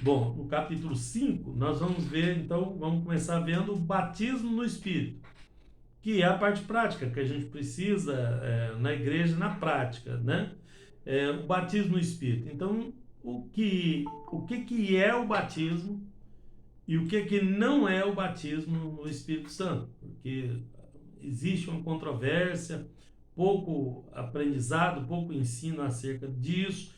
Bom, no capítulo 5, nós vamos ver, então, vamos começar vendo o batismo no Espírito, que é a parte prática que a gente precisa na igreja, na prática, né? O batismo no Espírito. Então, o que é o batismo e o que não é o batismo no Espírito Santo? Porque existe uma controvérsia, pouco aprendizado, pouco ensino acerca disso,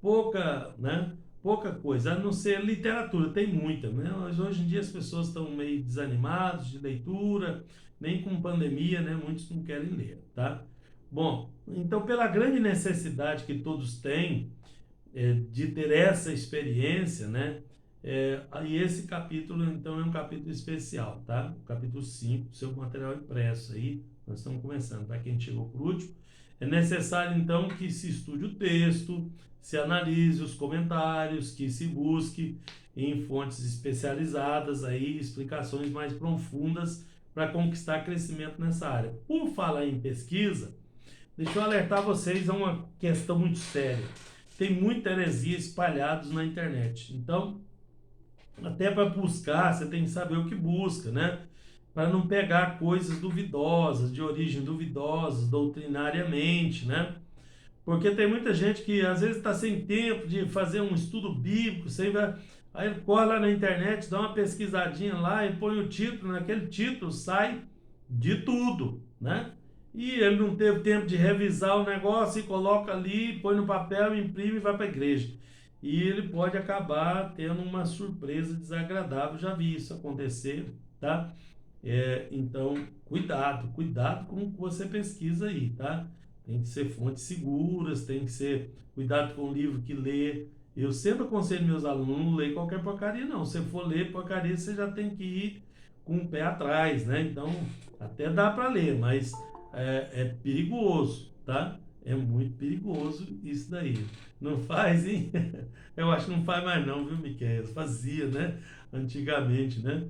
pouca, né? Pouca coisa, a não ser literatura, tem muita, né? Mas hoje em dia as pessoas estão meio desanimadas de leitura, nem com pandemia, né? Muitos não querem ler, tá? Bom, então pela grande necessidade que todos têm de ter essa experiência, né? Aí esse capítulo, então, é um capítulo especial, tá? O capítulo 5, seu material impresso aí, nós estamos começando. Para quem chegou por último, é necessário, então, que se estude o texto, se analise os comentários, que se busque em fontes especializadas, aí, explicações mais profundas para conquistar crescimento nessa área. Por falar em pesquisa, deixa eu alertar vocês a uma questão muito séria. Tem muita heresia espalhados na internet. Então, até para buscar, você tem que saber o que busca, né? Para não pegar coisas duvidosas, de origem duvidosas, doutrinariamente, né? Porque tem muita gente que às vezes está sem tempo de fazer um estudo bíblico, aí ele corre lá na internet, dá uma pesquisadinha lá e põe o título, naquele título sai de tudo, né? E ele não teve tempo de revisar o negócio e coloca ali, põe no papel, imprime e vai para a igreja. E ele pode acabar tendo uma surpresa desagradável. Já vi isso acontecer, tá? Então, cuidado com o que você pesquisa aí, tá? Tem que ser fontes seguras, tem que ser cuidado com o livro que lê. Eu sempre aconselho meus alunos, não lê qualquer porcaria, não. Se você for ler porcaria, você já tem que ir com o pé atrás, né? Então, até dá para ler, mas é perigoso, tá? É muito perigoso isso daí. Não faz, hein? Eu acho que não faz mais não, viu, Miquel? Fazia, né? Antigamente, né?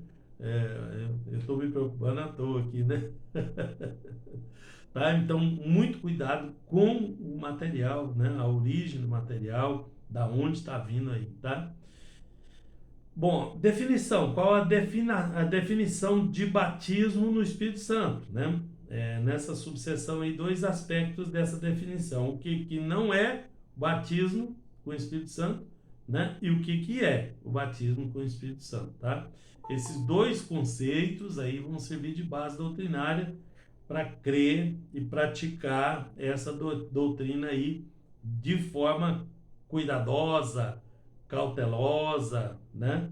Eu estou me preocupando à toa aqui, né? Tá? Então, muito cuidado com o material, né? A origem do material, da onde está vindo aí, tá? Bom, definição. Qual a definição de batismo no Espírito Santo, né? Nessa subseção aí, dois aspectos dessa definição. O que não é batismo com o Espírito Santo, né? E o que é o batismo com o Espírito Santo, tá? Esses dois conceitos aí vão servir de base doutrinária para crer e praticar essa doutrina aí de forma cuidadosa, cautelosa, né?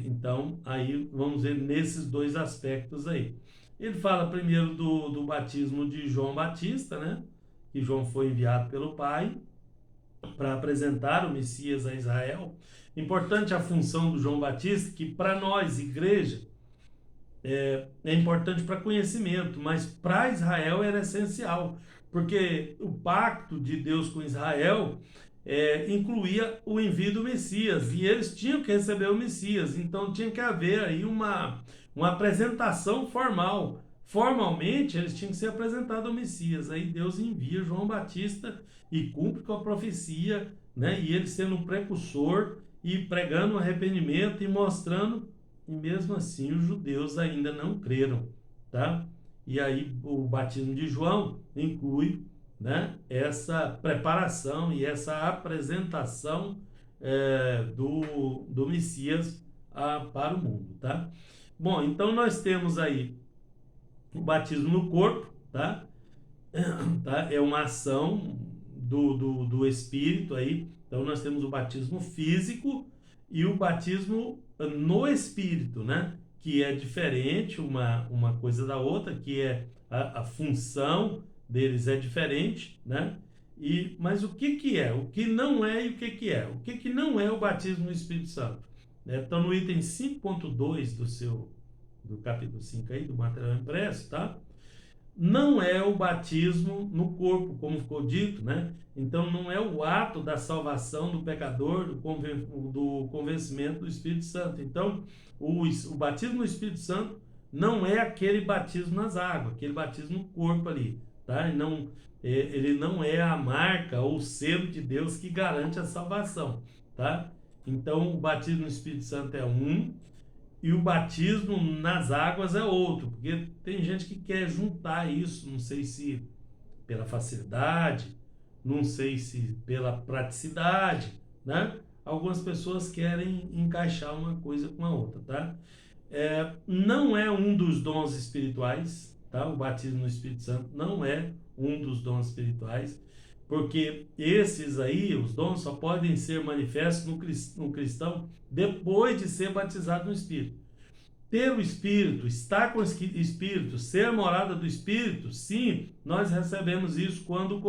Então, aí vamos ver nesses dois aspectos aí. Ele fala primeiro do batismo de João Batista, né? Que João foi enviado pelo Pai para apresentar o Messias a Israel. Importante a função do João Batista, que para nós, igreja, é importante para conhecimento, mas para Israel era essencial, porque o pacto de Deus com Israel incluía o envio do Messias, e eles tinham que receber o Messias, então tinha que haver aí uma apresentação formal. Formalmente, eles tinham que ser apresentados ao Messias. Aí Deus envia João Batista e cumpre com a profecia, né? E ele sendo um precursor e pregando o arrependimento e mostrando, e mesmo assim os judeus ainda não creram, tá? E aí o batismo de João inclui, né, essa preparação e essa apresentação do Messias para o mundo, tá? Bom, então nós temos aí o batismo no corpo, tá? Tá? É uma ação do Espírito aí. Então nós temos o batismo físico e o batismo no Espírito, né? Que é diferente uma coisa da outra, que é a função deles é diferente, né? Mas o que é? O que não é e o que é? O que não é o batismo no Espírito Santo? Então no item 5.2 do capítulo 5 aí, do material impresso, tá? Não é o batismo no corpo, como ficou dito, né? Então não é o ato da salvação do pecador, do convencimento do Espírito Santo. Então, o batismo no Espírito Santo não é aquele batismo nas águas, aquele batismo no corpo ali, tá? Ele não é a marca ou o selo de Deus que garante a salvação, tá? Então, o batismo no Espírito Santo é um, e o batismo nas águas é outro, porque tem gente que quer juntar isso, não sei se pela facilidade, não sei se pela praticidade, né? Algumas pessoas querem encaixar uma coisa com a outra, tá? Não é um dos dons espirituais, tá? O batismo no Espírito Santo não é um dos dons espirituais, porque esses aí, os dons, só podem ser manifestos no cristão depois de ser batizado no Espírito. Ter o Espírito, estar com o Espírito, ser morada do Espírito, sim, nós recebemos isso quando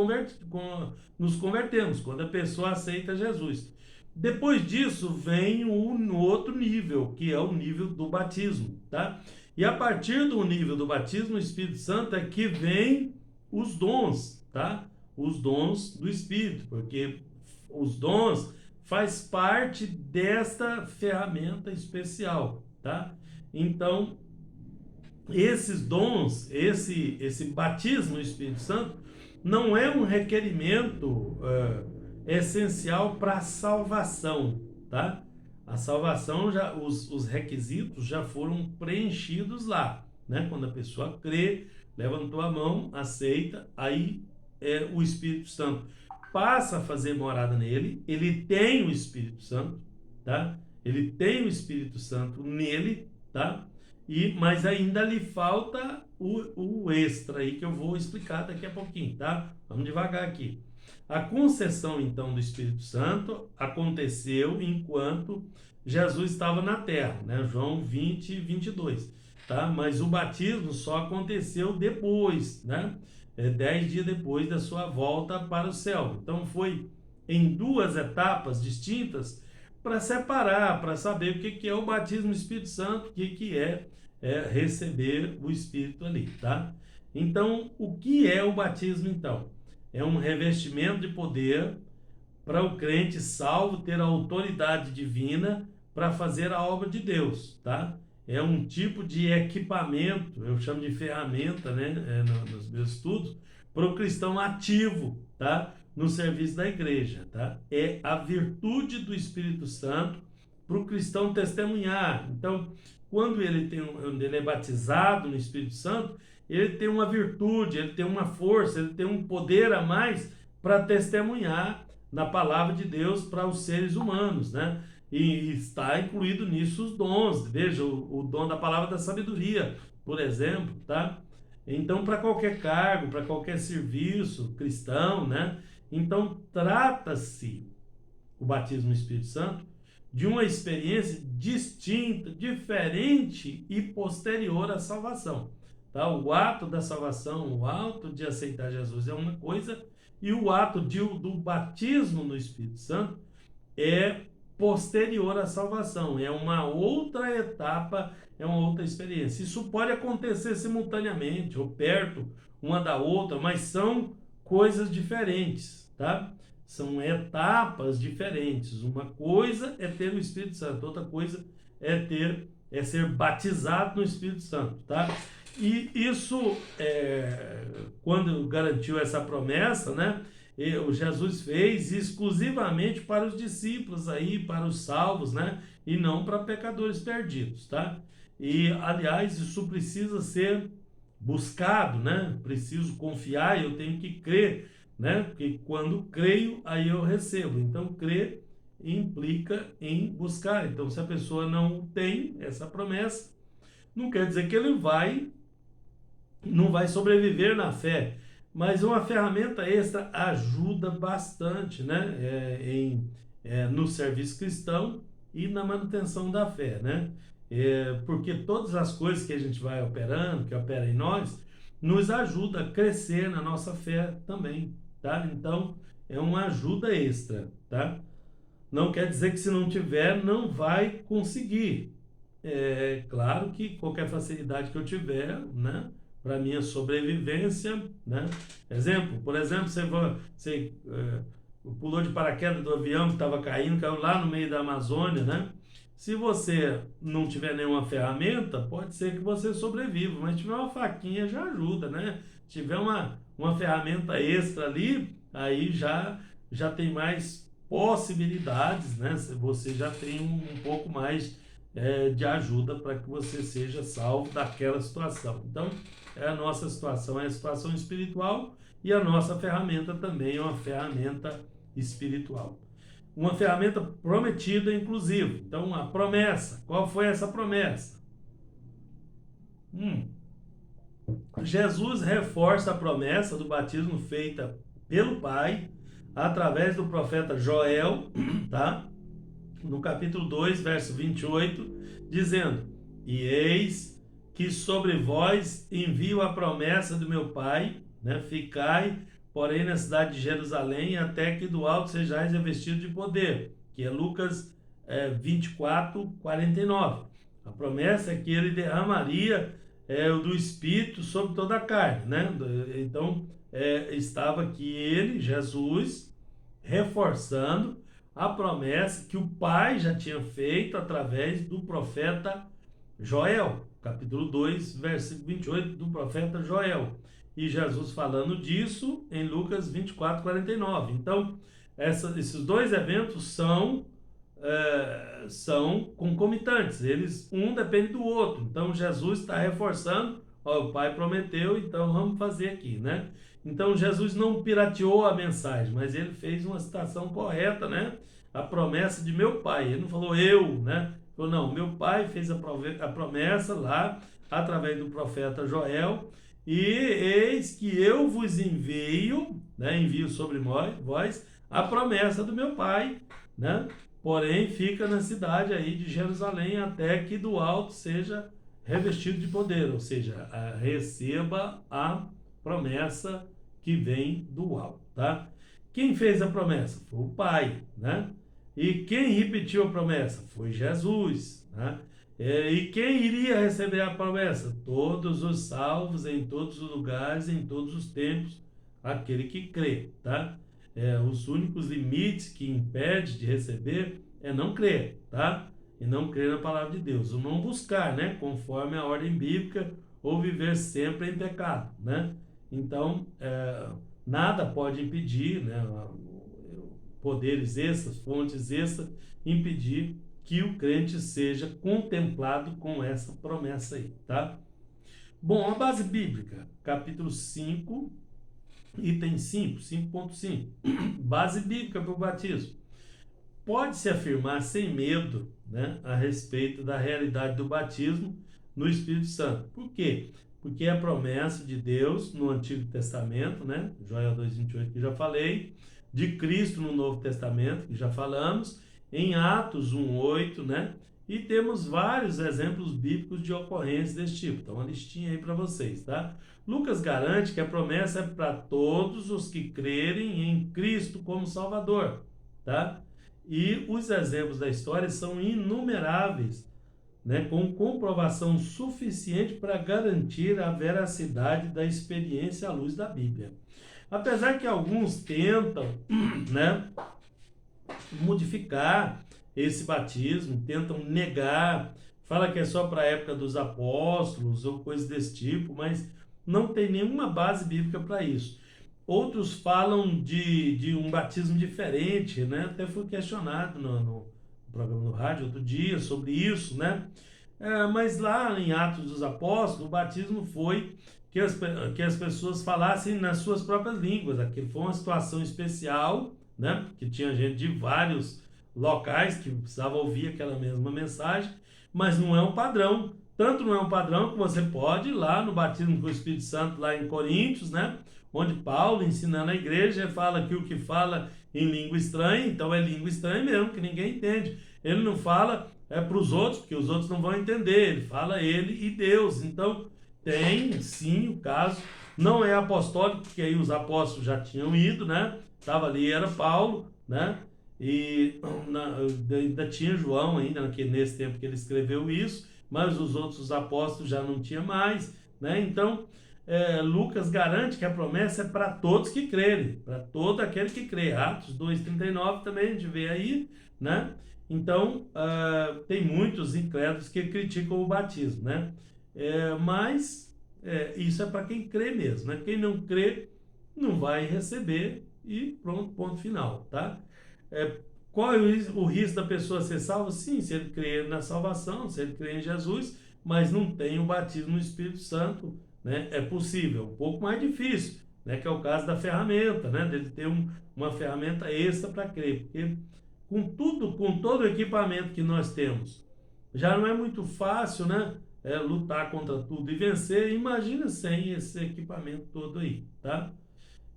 nos convertemos, quando a pessoa aceita Jesus. Depois disso vem no outro nível, que é o nível do batismo, tá? E a partir do nível do batismo, o Espírito Santo é que vem os dons, tá? Os dons do Espírito, porque os dons faz parte desta ferramenta especial, tá? Então, esses dons, esse batismo no Espírito Santo, não é um requerimento essencial para a salvação, tá? A salvação, os requisitos já foram preenchidos lá, né? Quando a pessoa crê, levantou a mão, aceita, aí o Espírito Santo passa a fazer morada nele, ele tem o Espírito Santo, tá? Ele tem o Espírito Santo nele, tá? Mas ainda lhe falta o extra aí que eu vou explicar daqui a pouquinho, tá? Vamos devagar aqui. A concessão, então, do Espírito Santo aconteceu enquanto Jesus estava na terra, né? João 20, 22, tá? Mas o batismo só aconteceu depois, né? 10 dias depois da sua volta para o céu. Então, foi em duas etapas distintas para separar, para saber o que é o batismo do Espírito Santo, o que é receber o Espírito ali, tá? Então, o que é o batismo, então? É um revestimento de poder para o crente salvo ter a autoridade divina para fazer a obra de Deus, tá? É um tipo de equipamento, eu chamo de ferramenta, né, nos meus estudos, para o cristão ativo, tá? No serviço da igreja, tá? É a virtude do Espírito Santo para o cristão testemunhar. Então, quando ele é batizado no Espírito Santo, ele tem uma virtude, ele tem uma força, ele tem um poder a mais para testemunhar na palavra de Deus para os seres humanos, né? E está incluído nisso os dons. Veja, o dom da palavra da sabedoria, por exemplo, tá? Então, para qualquer cargo, para qualquer serviço cristão, né? Então, trata-se o batismo no Espírito Santo de uma experiência distinta, diferente e posterior à salvação, tá? O ato da salvação, o ato de aceitar Jesus é uma coisa, e o ato do batismo no Espírito Santo é posterior à salvação, é uma outra etapa, é uma outra experiência. Isso pode acontecer simultaneamente ou perto uma da outra, mas são coisas diferentes, tá? São etapas diferentes. Uma coisa é ter o Espírito Santo, outra coisa é ser batizado no Espírito Santo, tá? E isso, quando garantiu essa promessa, né? O Jesus fez exclusivamente para os discípulos aí, para os salvos, né? E não para pecadores perdidos, tá? E, aliás, isso precisa ser buscado, né? Preciso confiar, eu tenho que crer, né? Porque quando creio, aí eu recebo. Então, crer implica em buscar. Então, se a pessoa não tem essa promessa, não quer dizer que ele não vai sobreviver na fé, mas uma ferramenta extra ajuda bastante, né, no serviço cristão e na manutenção da fé, né? Porque todas as coisas que a gente vai operando, que opera em nós, nos ajuda a crescer na nossa fé também, tá? Então, é uma ajuda extra, tá? Não quer dizer que se não tiver, não vai conseguir. É claro que qualquer facilidade que eu tiver, né, para minha sobrevivência, né? Por exemplo, você pulou de paraquedas do avião que estava caindo, caiu lá no meio da Amazônia, né? Se você não tiver nenhuma ferramenta, pode ser que você sobreviva, mas se tiver uma faquinha já ajuda, né? Se tiver uma ferramenta extra ali, aí já tem mais possibilidades, né? Você já tem um pouco mais de ajuda para que você seja salvo daquela situação. Então, a nossa situação é a situação espiritual e a nossa ferramenta também é uma ferramenta espiritual. Uma ferramenta prometida, inclusive. Então, a promessa. Qual foi essa promessa? Jesus reforça a promessa do batismo feita pelo Pai através do profeta Joel, tá? No capítulo 2, verso 28, dizendo: E eis que sobre vós envio a promessa do meu Pai, né? Ficai, porém, na cidade de Jerusalém, até que do alto sejais revestidos de poder, que é Lucas 24, 49. A promessa é que ele derramaria o do Espírito sobre toda a carne, né? Então, estava aqui ele, Jesus, reforçando a promessa que o Pai já tinha feito através do profeta Joel, capítulo 2, versículo 28 do profeta Joel. E Jesus falando disso em Lucas 24, 49. Então, esses dois eventos são concomitantes, um depende do outro. Então, Jesus está reforçando, ó, o Pai prometeu, então vamos fazer aqui, né? Então, Jesus não pirateou a mensagem, mas ele fez uma citação correta, né? A promessa de meu Pai. Ele não falou eu, né? Ele falou, não, meu Pai fez a promessa lá, através do profeta Joel, e eis que eu vos envio, né? Envio sobre vós a promessa do meu Pai, né? Porém, fica na cidade aí de Jerusalém até que do alto seja revestido de poder, ou seja, receba a promessa que vem do alto, tá? Quem fez a promessa? Foi o Pai, né? E quem repetiu a promessa? Foi Jesus, né? E quem iria receber a promessa? Todos os salvos, em todos os lugares, em todos os tempos, aquele que crê, tá? Os únicos limites que impede de receber é não crer, tá? E não crer na palavra de Deus, ou não buscar, né? Conforme a ordem bíblica, ou viver sempre em pecado, né? Então, nada pode impedir, né? Poderes extras, fontes extras, impedir que o crente seja contemplado com essa promessa aí, tá? Bom, a base bíblica, capítulo 5, item 5, 5.5. Base bíblica para o batismo. Pode-se afirmar sem medo, né, a respeito da realidade do batismo no Espírito Santo. Por quê? Porque é a promessa de Deus no Antigo Testamento, né, Joel 2,28 que já falei, de Cristo no Novo Testamento, que já falamos, em Atos 1,8, né, e temos vários exemplos bíblicos de ocorrências desse tipo. Então, uma listinha aí para vocês, tá? Lucas garante que a promessa é para todos os que crerem em Cristo como Salvador, tá? E os exemplos da história são inumeráveis, né, com comprovação suficiente para garantir a veracidade da experiência à luz da Bíblia. Apesar que alguns tentam, né, modificar esse batismo, tentam negar, fala que é só para a época dos apóstolos ou coisas desse tipo, mas não tem nenhuma base bíblica para isso. Outros falam de um batismo diferente, né? Até fui questionado no programa do rádio outro dia sobre isso, né? Mas lá em Atos dos Apóstolos, o batismo foi que as pessoas falassem nas suas próprias línguas. Aquilo foi uma situação especial, né? Que tinha gente de vários locais que precisava ouvir aquela mesma mensagem, mas não é um padrão. Tanto não é um padrão que você pode ir lá no batismo com o Espírito Santo, lá em Coríntios, né? Onde Paulo, ensinando a igreja, fala que o que fala em língua estranha, então é língua estranha mesmo, que ninguém entende. Ele não fala para os outros, porque os outros não vão entender. Ele fala ele e Deus. Então, tem sim o caso. Não é apostólico, porque aí os apóstolos já tinham ido, né? Estava ali, era Paulo, né? E ainda tinha João ainda, nesse tempo que ele escreveu isso, mas os outros apóstolos já não tinha mais, né? Então, Lucas garante que a promessa é para todos que crerem, para todo aquele que crê. Atos 2,39 também a gente vê aí, né? Então, tem muitos incrédulos que criticam o batismo, né? Mas isso é para quem crê mesmo, né? Quem não crê não vai receber e pronto, ponto final, tá? Qual é o risco da pessoa ser salva? Sim, se ele crer na salvação, se ele crer em Jesus, mas não tem o batismo no Espírito Santo, né? É possível, um pouco mais difícil, né? Que é o caso da ferramenta, né? Dele ter uma ferramenta extra para crer, porque com todo o equipamento que nós temos, já não é muito fácil, né? Lutar contra tudo e vencer. Imagina sem esse equipamento todo aí, tá?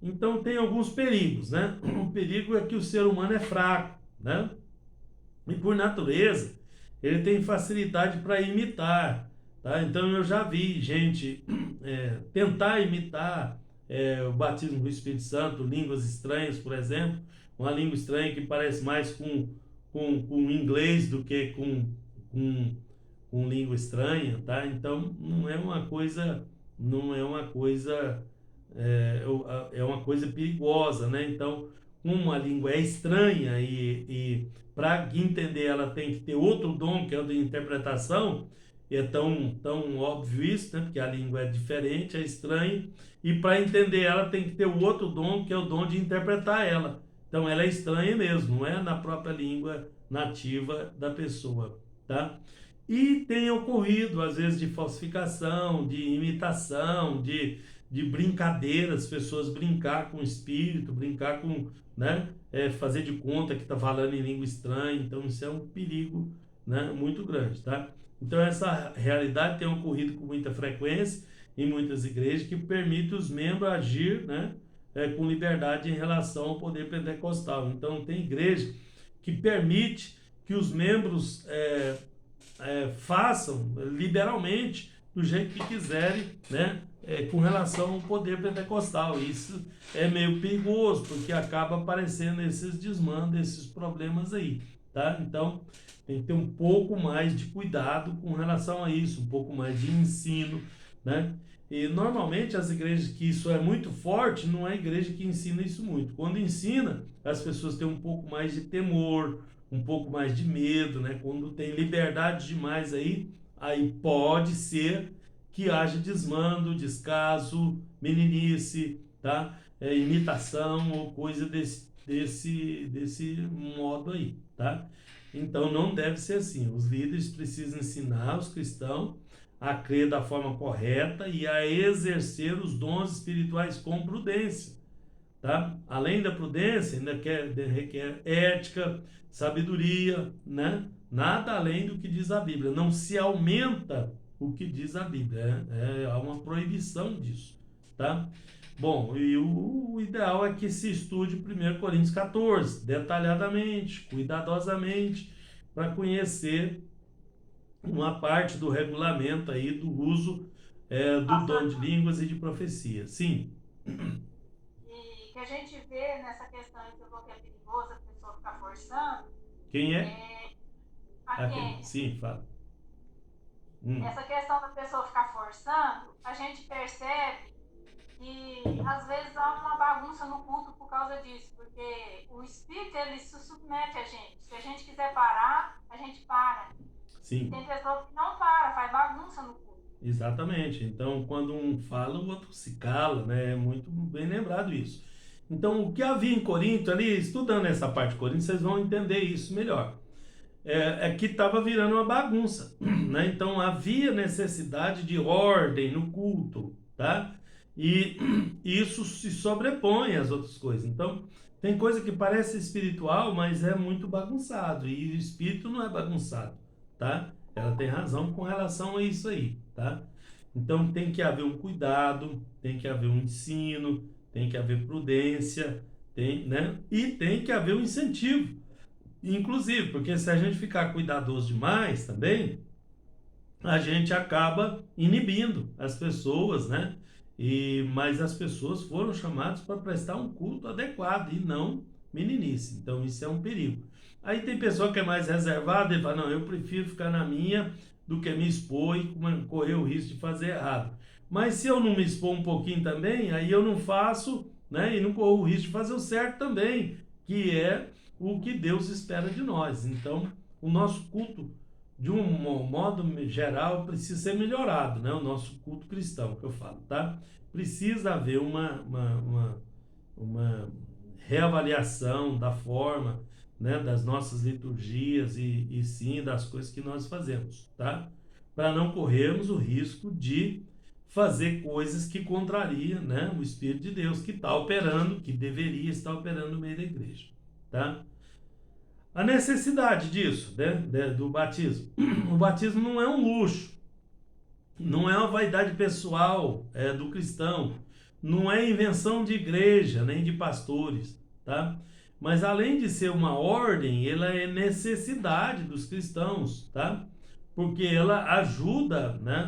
Então tem alguns perigos, né? O perigo é que o ser humano é fraco, né? E por natureza, ele tem facilidade para imitar, tá? Então eu já vi gente tentar imitar o batismo do Espírito Santo, línguas estranhas, por exemplo, uma língua estranha que parece mais com inglês do que com, com língua estranha, tá? Então não é uma coisa uma coisa perigosa, né? Então, como a língua é estranha e para entender ela tem que ter outro dom, que é o de interpretação, é tão óbvio isso, né? Porque a língua é diferente, é estranha, e para entender ela tem que ter o outro dom, que é o dom de interpretar ela. Então, ela é estranha mesmo, não é na própria língua nativa da pessoa, tá? E tem ocorrido, às vezes, de falsificação, de imitação, de brincadeiras, pessoas brincar com o espírito, brincar com, né, fazer de conta que está falando em língua estranha. Então isso é um perigo, né, muito grande, tá? Então essa realidade tem ocorrido com muita frequência em muitas igrejas, que permite os membros agir, né, com liberdade em relação ao poder pentecostal. Então tem igreja que permite que os membros façam liberalmente do jeito que quiserem, né? Com relação ao poder pentecostal. Isso é meio perigoso, porque acaba aparecendo esses desmandos, esses problemas aí, tá? Então, tem que ter um pouco mais de cuidado com relação a isso, um pouco mais de ensino, né? E normalmente as igrejas que isso é muito forte, não é igreja que ensina isso muito. Quando ensina, as pessoas têm um pouco mais de temor, um pouco mais de medo, né? Quando tem liberdade demais aí pode ser que haja desmando, descaso, meninice, tá? Imitação ou coisa desse modo aí, tá? Então não deve ser assim. Os líderes precisam ensinar os cristãos a crer da forma correta e a exercer os dons espirituais com prudência, tá? Além da prudência, ainda requer ética, sabedoria, né? Nada além do que diz a Bíblia. Não se aumenta o que diz a Bíblia. Há uma proibição disso, tá? Bom, e o ideal é que se estude 1 Coríntios 14, detalhadamente, cuidadosamente, para conhecer uma parte do regulamento aí do uso do dom de línguas e de profecia. Sim. E que a gente vê nessa questão que eu falou que é perigoso a pessoa ficar forçando, Quem é? é a Aquele. Kênia. Sim, fala. Hum. Essa questão da pessoa ficar forçando, a gente percebe que às vezes há uma bagunça no culto por causa disso, porque o Espírito ele se submete a gente. Se a gente quiser parar, a gente para. E Sim. tem pessoas que não param, faz bagunça no culto. Exatamente. Então, quando um fala, o outro se cala, né? É muito bem lembrado isso. Então, o que havia em Corinto, ali, estudando essa parte de Corinto, vocês vão entender isso melhor. Que estava virando uma bagunça, né? Então, havia necessidade de ordem no culto, tá? E isso se sobrepõe às outras coisas. Então, tem coisa que parece espiritual, mas é muito bagunçado. E o espírito não é bagunçado, tá? Ela tem razão com relação a isso aí, tá? Então tem que haver um cuidado, tem que haver um ensino, tem que haver prudência, né? E tem que haver um incentivo, inclusive, porque se a gente ficar cuidadoso demais também, a gente acaba inibindo as pessoas, né? Mas as pessoas foram chamadas para prestar um culto adequado e não meninice. Então isso é um perigo. Aí tem pessoa que é mais reservada e fala, não, eu prefiro ficar na minha do que me expor e correr o risco de fazer errado. Mas se eu não me expor um pouquinho também, aí eu não faço, né? E não corro o risco de fazer o certo também, que é o que Deus espera de nós. Então, o nosso culto de um modo geral, precisa ser melhorado, né? O nosso culto cristão, que eu falo, tá? Precisa haver uma reavaliação da forma, né, das nossas liturgias e sim das coisas que nós fazemos, tá? Para não corrermos o risco de fazer coisas que contrariam, né, o Espírito de Deus que está operando, que deveria estar operando no meio da igreja, tá? A necessidade disso, né, do batismo. O batismo não é um luxo, não é uma vaidade pessoal do cristão, não é invenção de igreja nem de pastores, tá? Mas além de ser uma ordem, ela é necessidade dos cristãos, tá? Porque ela ajuda, né?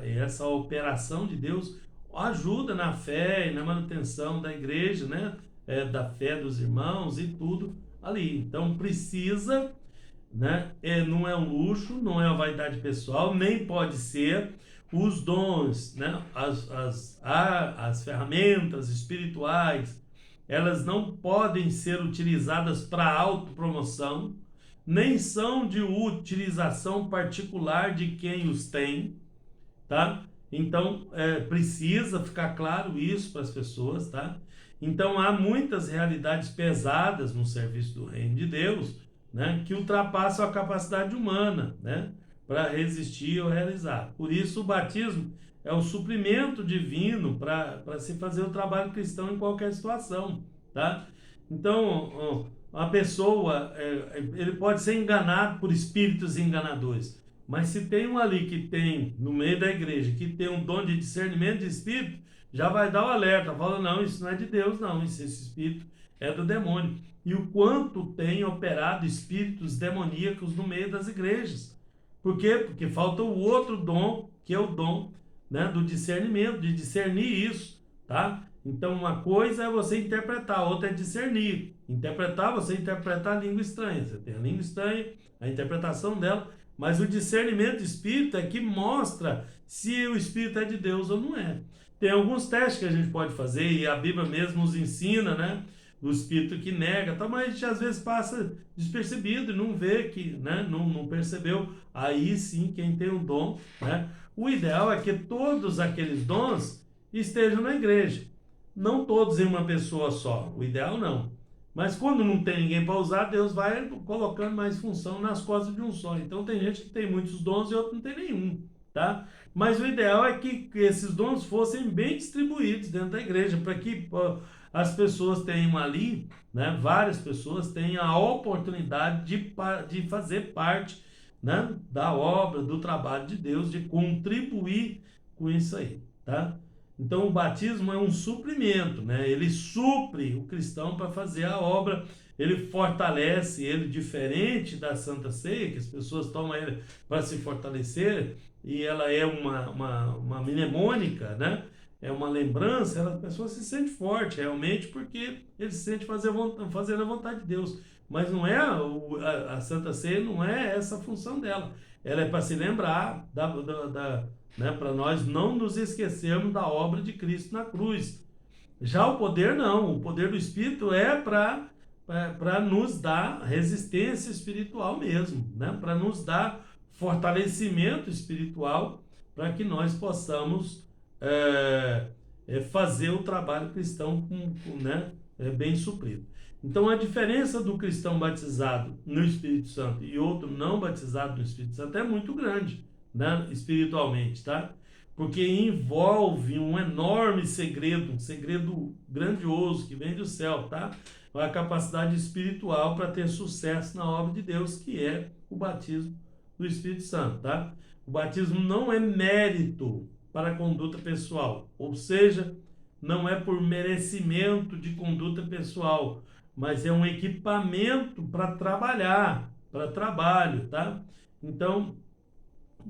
Essa operação de Deus ajuda na fé e na manutenção da igreja, né? Da fé dos irmãos e tudo ali. Então precisa, né? Não é um luxo, não é uma vaidade pessoal, nem pode ser os dons, né? As ferramentas espirituais, elas não podem ser utilizadas para autopromoção, nem são de utilização particular de quem os tem, tá? Então, precisa ficar claro isso para as pessoas, tá? Então, há muitas realidades pesadas no serviço do reino de Deus, né, que ultrapassam a capacidade humana, né, para resistir ou realizar. Por isso, o batismo é o suprimento divino para se fazer o trabalho cristão em qualquer situação, tá? Então, a pessoa, ele pode ser enganado por espíritos enganadores, mas se tem um ali que tem, no meio da igreja, que tem um dom de discernimento de espírito, já vai dar o alerta, fala, não, isso não é de Deus, não, esse espírito é do demônio. E o quanto tem operado espíritos demoníacos no meio das igrejas. Por quê? Porque falta o outro dom, que é o dom, né, do discernimento, de discernir isso, tá? Então, uma coisa é você interpretar, outra é discernir. Interpretar, você interpretar a língua estranha. Você tem a língua estranha, a interpretação dela, mas o discernimento de espírito é que mostra se o espírito é de Deus ou não é. Tem alguns testes que a gente pode fazer, e a Bíblia mesmo nos ensina, né? Do espírito que nega, tá? Mas a gente às vezes passa despercebido e não vê que, né? Não percebeu. Aí sim, quem tem um dom, né? O ideal é que todos aqueles dons estejam na igreja. Não todos em uma pessoa só. O ideal não. Mas quando não tem ninguém para usar, Deus vai colocando mais função nas costas de um só. Então tem gente que tem muitos dons e outro não tem nenhum, tá? Mas o ideal é que esses dons fossem bem distribuídos dentro da igreja, para que as pessoas tenham ali, né, várias pessoas tenham a oportunidade de fazer parte, né, da obra, do trabalho de Deus, de contribuir com isso aí, tá? Então o batismo é um suprimento, né? Ele supre o cristão para fazer a obra, ele fortalece ele, diferente da Santa Ceia, que as pessoas tomam ele para se fortalecer, e ela é uma mnemônica, né? É uma lembrança, a pessoa se sente forte realmente porque ele se sente fazendo a vontade de Deus. Mas não é a Santa Ceia não é essa a função dela. Ela é para se lembrar né, para nós não nos esquecermos da obra de Cristo na cruz. Já o poder não, o poder do Espírito é para nos dar resistência espiritual mesmo, né? Para nos dar fortalecimento espiritual, para que nós possamos fazer o trabalho cristão né, bem suprido. Então a diferença do cristão batizado no Espírito Santo e outro não batizado no Espírito Santo é muito grande, né, espiritualmente, tá? Porque envolve um enorme segredo, um segredo grandioso que vem do céu, tá? A capacidade espiritual para ter sucesso na obra de Deus, que é o batismo do Espírito Santo, tá? O batismo não é mérito para a conduta pessoal, ou seja, não é por merecimento de conduta pessoal, mas é um equipamento para trabalhar, para trabalho, tá? Então,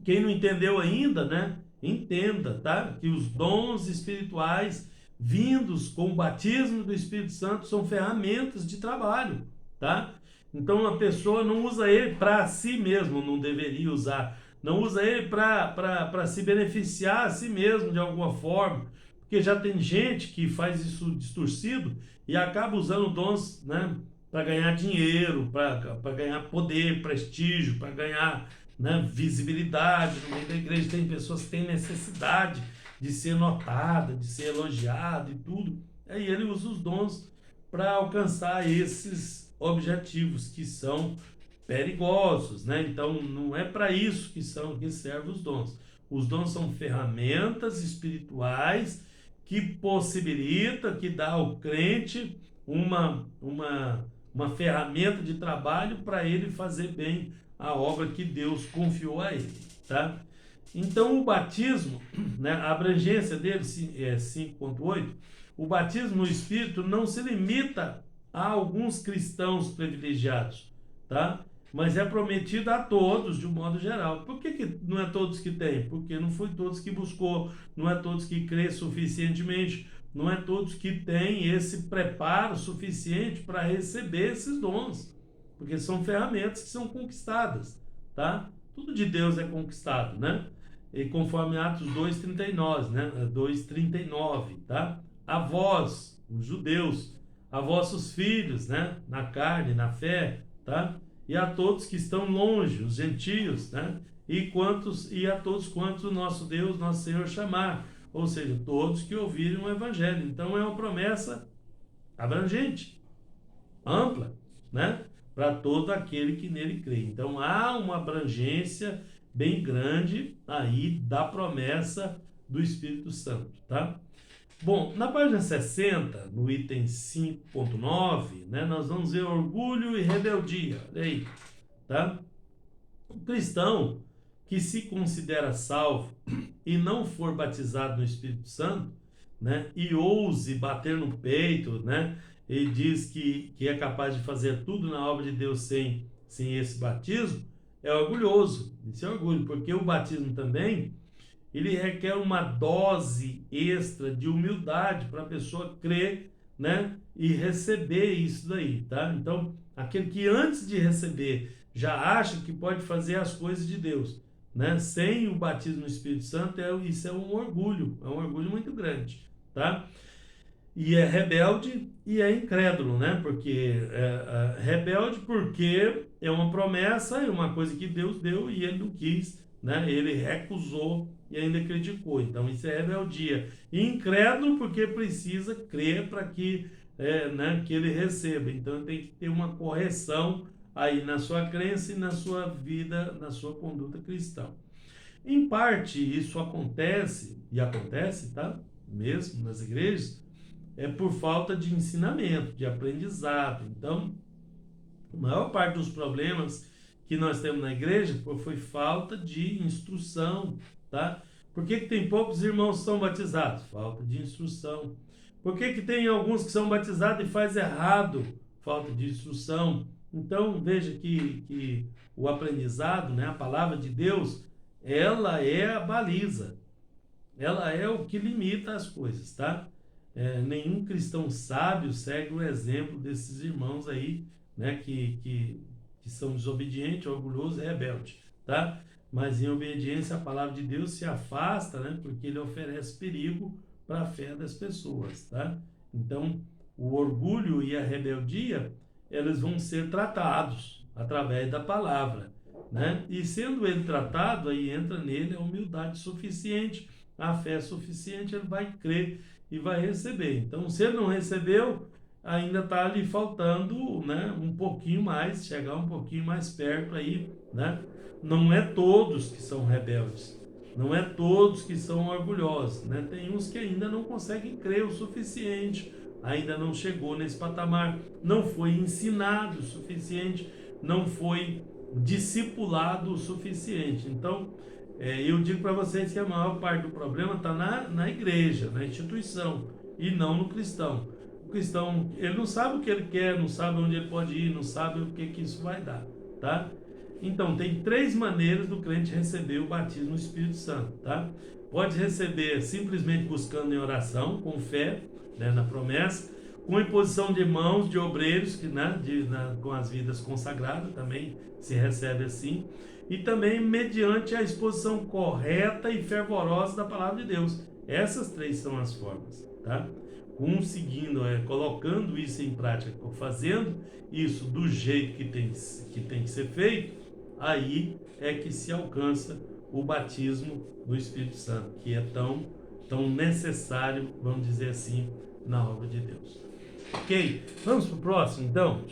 quem não entendeu ainda, né? Entenda, tá? Que os dons espirituais vindos com o batismo do Espírito Santo são ferramentas de trabalho, tá? Então a pessoa não usa ele para si mesmo, não deveria usar, não usa ele para se beneficiar a si mesmo de alguma forma, porque já tem gente que faz isso distorcido e acaba usando dons, né, para ganhar dinheiro, para ganhar poder, prestígio, para ganhar, né, visibilidade no meio da igreja. Tem pessoas que têm necessidade de ser notada, de ser elogiado e tudo. Aí ele usa os dons para alcançar objetivos, que são perigosos, né? Então, não é para isso que servem os dons. Os dons são ferramentas espirituais que possibilita, que dá ao crente uma ferramenta de trabalho para ele fazer bem a obra que Deus confiou a ele, tá? Então, o batismo, né, a abrangência dele é 5.8, o batismo no Espírito não se limita a alguns cristãos privilegiados, tá? Mas é prometido a todos, de um modo geral. Por que não é todos que têm? Porque não foi todos que buscou, não é todos que crê suficientemente, não é todos que têm esse preparo suficiente para receber esses dons, porque são ferramentas que são conquistadas, tá? Tudo de Deus é conquistado, né? E conforme Atos 2:39, né? 2:39, tá? A vós, os judeus, a vossos filhos, né? Na carne, na fé, tá? E a todos que estão longe, os gentios, né? E a todos quantos o nosso Deus, nosso Senhor chamar, ou seja, todos que ouvirem o evangelho. Então é uma promessa abrangente, ampla, né? Para todo aquele que nele crê. Então há uma abrangência bem grande aí da promessa do Espírito Santo, tá? Bom, na página 60, no item 5.9, né, nós vamos ver orgulho e rebeldia. Olha aí, tá? O cristão que se considera salvo e não for batizado no Espírito Santo, né, e ouse bater no peito, né, e diz que é capaz de fazer tudo na obra de Deus sem esse batismo, é orgulhoso. Isso é orgulho, porque o batismo também ele requer uma dose extra de humildade para a pessoa crer, né, e receber isso daí, tá? Então, aquele que antes de receber já acha que pode fazer as coisas de Deus, né, sem o batismo no Espírito Santo, isso é um orgulho muito grande, tá? E é rebelde e é incrédulo, né? Porque rebelde porque é uma promessa, é uma coisa que Deus deu e ele não quis, né? Ele recusou e ainda criticou. Então isso é rebeldia. E incrédulo porque precisa crer para que, né, que ele receba. Então tem que ter uma correção aí na sua crença e na sua vida, na sua conduta cristã. Em parte isso acontece, e acontece, tá? Mesmo nas igrejas, é por falta de ensinamento, de aprendizado. Então, a maior parte dos problemas que nós temos na igreja foi falta de instrução, tá? Por que tem poucos irmãos que são batizados? Falta de instrução. Por que tem alguns que são batizados e faz errado? Falta de instrução. Então, veja que o aprendizado, né, a palavra de Deus, ela é a baliza. Ela é o que limita as coisas, tá? Nenhum cristão sábio segue o exemplo desses irmãos aí, né, que são desobedientes, orgulhosos e rebeldes, tá? Mas em obediência à palavra de Deus se afasta, né, porque ele oferece perigo para a fé das pessoas, tá? Então, o orgulho e a rebeldia, eles vão ser tratados através da palavra, né? E sendo ele tratado, aí entra nele a humildade suficiente, a fé suficiente, ele vai crer e vai receber. Então, se ele não recebeu, ainda está ali faltando, né, um pouquinho mais, chegar um pouquinho mais perto aí, né? Não é todos que são rebeldes, não é todos que são orgulhosos, né? Tem uns que ainda não conseguem crer o suficiente, ainda não chegou nesse patamar, não foi ensinado o suficiente, não foi discipulado o suficiente. Então, eu digo para vocês que a maior parte do problema está na igreja, na instituição, e não no cristão. O cristão, ele não sabe o que ele quer, não sabe onde ele pode ir, não sabe o que isso vai dar, tá? Então, tem 3 maneiras do crente receber o batismo no Espírito Santo, tá? Pode receber simplesmente buscando em oração, com fé, né, na promessa, com imposição de mãos de obreiros, com as vidas consagradas, também se recebe assim, e também mediante a exposição correta e fervorosa da palavra de Deus. Essas 3 são as formas, tá? Conseguindo, colocando isso em prática, fazendo isso do jeito que tem que ser feito, aí é que se alcança o batismo do Espírito Santo, que é tão necessário, vamos dizer assim, na obra de Deus. Ok? Vamos para o próximo, então?